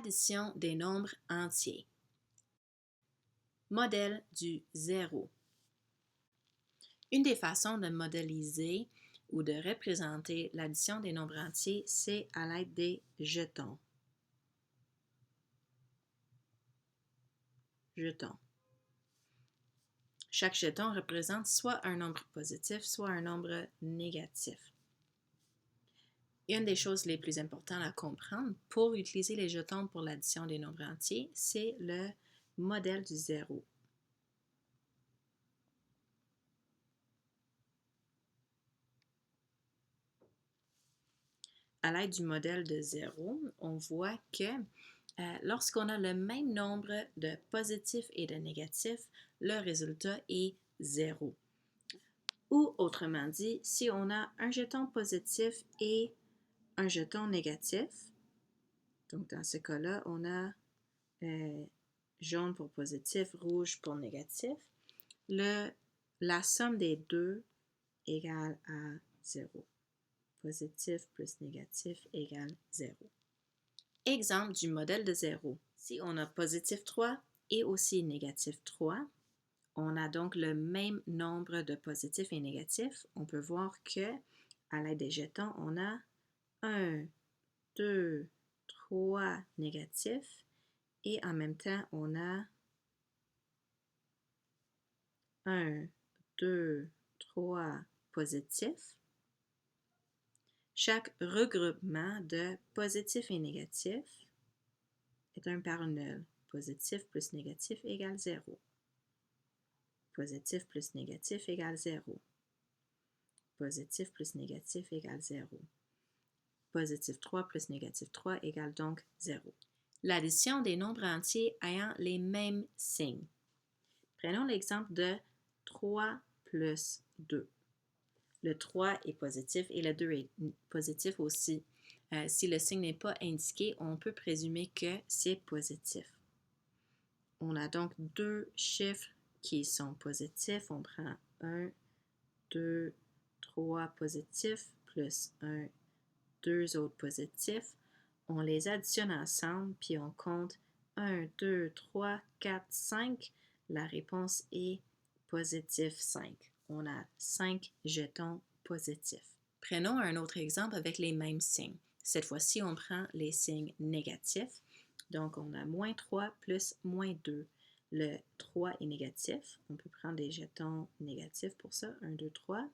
Addition des nombres entiers. Modèle du zéro. Une des façons de modéliser ou de représenter l'addition des nombres entiers, c'est à l'aide des jetons. Jetons. Chaque jeton représente soit un nombre positif, soit un nombre négatif. Une des choses les plus importantes à comprendre pour utiliser les jetons pour l'addition des nombres entiers, c'est le modèle du zéro. À l'aide du modèle de zéro, on voit que lorsqu'on a le même nombre de positifs et de négatifs, le résultat est zéro. Ou autrement dit, si on a un jeton positif et un jeton négatif, donc dans ce cas-là, on a jaune pour positif, rouge pour négatif, la somme des deux égale à 0. Positif plus négatif égale 0. Exemple du modèle de 0. Si on a positif 3 et aussi négatif 3, on a donc le même nombre de positifs et négatifs. On peut voir que à l'aide des jetons, on a 1, 2, 3 négatifs et en même temps, on a 1, 2, 3 positifs. Chaque regroupement de positifs et négatifs est un par nul. Positif plus négatif égale 0. Positif plus négatif égale 0. Positif plus négatif égale 0. Positif 3 plus négatif 3 égale donc 0. L'addition des nombres entiers ayant les mêmes signes. Prenons l'exemple de 3 plus 2. Le 3 est positif et le 2 est positif aussi. Si le signe n'est pas indiqué, on peut présumer que c'est positif. On a donc deux chiffres qui sont positifs. On prend 1, 2, 3 positifs plus 1, 2 autres positifs. On les additionne ensemble, puis on compte 1, 2, 3, 4, 5. La réponse est positif 5. On a 5 jetons positifs. Prenons un autre exemple avec les mêmes signes. Cette fois-ci, on prend les signes négatifs. Donc, on a moins 3 plus moins 2. Le 3 est négatif. On peut prendre des jetons négatifs pour ça. 1, 2, 3.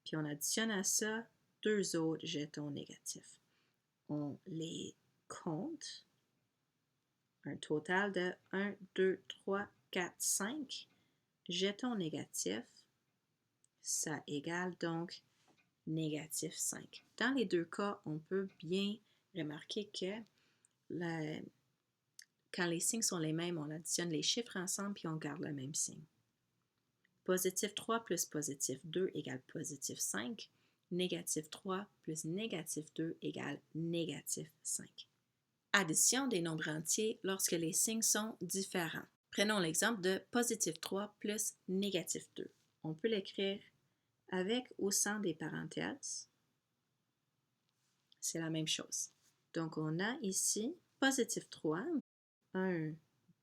Puis on additionne à ça 2 autres jetons négatifs. On les compte. Un total de 1, 2, 3, 4, 5 jetons négatifs. Ça égale donc négatif 5. Dans les deux cas, on peut bien remarquer que quand les signes sont les mêmes, on additionne les chiffres ensemble puis on garde le même signe. Positif 3 plus positif 2 égale positif 5. Négatif 3 plus négatif 2 égale négatif 5. Addition des nombres entiers lorsque les signes sont différents. Prenons l'exemple de positif 3 plus négatif 2. On peut l'écrire avec ou sans des parenthèses. C'est la même chose. Donc, on a ici positif 3, 1,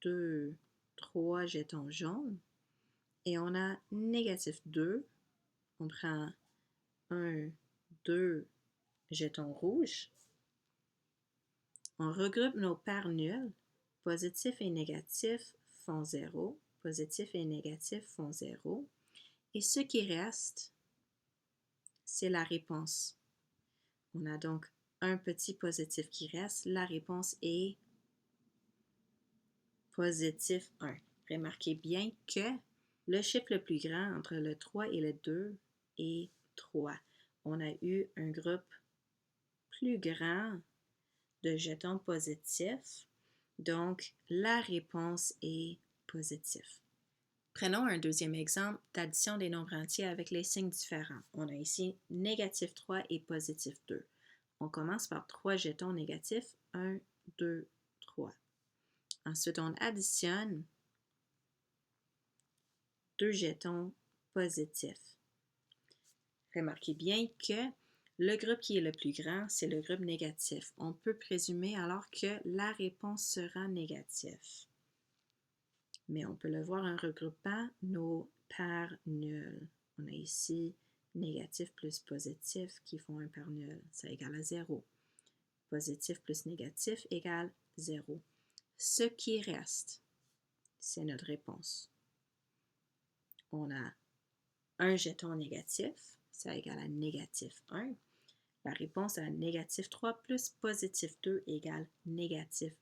2, 3 jetons jaunes. Et on a négatif 2. On prend 1, 2 jetons rouges. On regroupe nos paires nulles. Positif et négatif font 0. Positif et négatif font 0. Et ce qui reste, c'est la réponse. On a donc un petit positif qui reste. La réponse est positif 1. Remarquez bien que le chiffre le plus grand entre le 3 et le 2 est 3. On a eu un groupe plus grand de jetons positifs. Donc, la réponse est positive. Prenons un deuxième exemple d'addition des nombres entiers avec les signes différents. On a ici négatif 3 et positif 2. On commence par 3 jetons négatifs. 1, 2, 3. Ensuite, on additionne 2 jetons positifs. Remarquez bien que Le groupe qui est le plus grand, c'est le groupe négatif. On peut présumer alors que la réponse sera négative. Mais on peut le voir en regroupant nos paires nulles. On a ici négatif plus positif qui font un paire nulle. Ça égale à 0. Positif plus négatif égale 0. Ce qui reste, c'est notre réponse. On a un jeton négatif, ça égale à négatif 1. La réponse à négatif 3 plus positif 2 égale négatif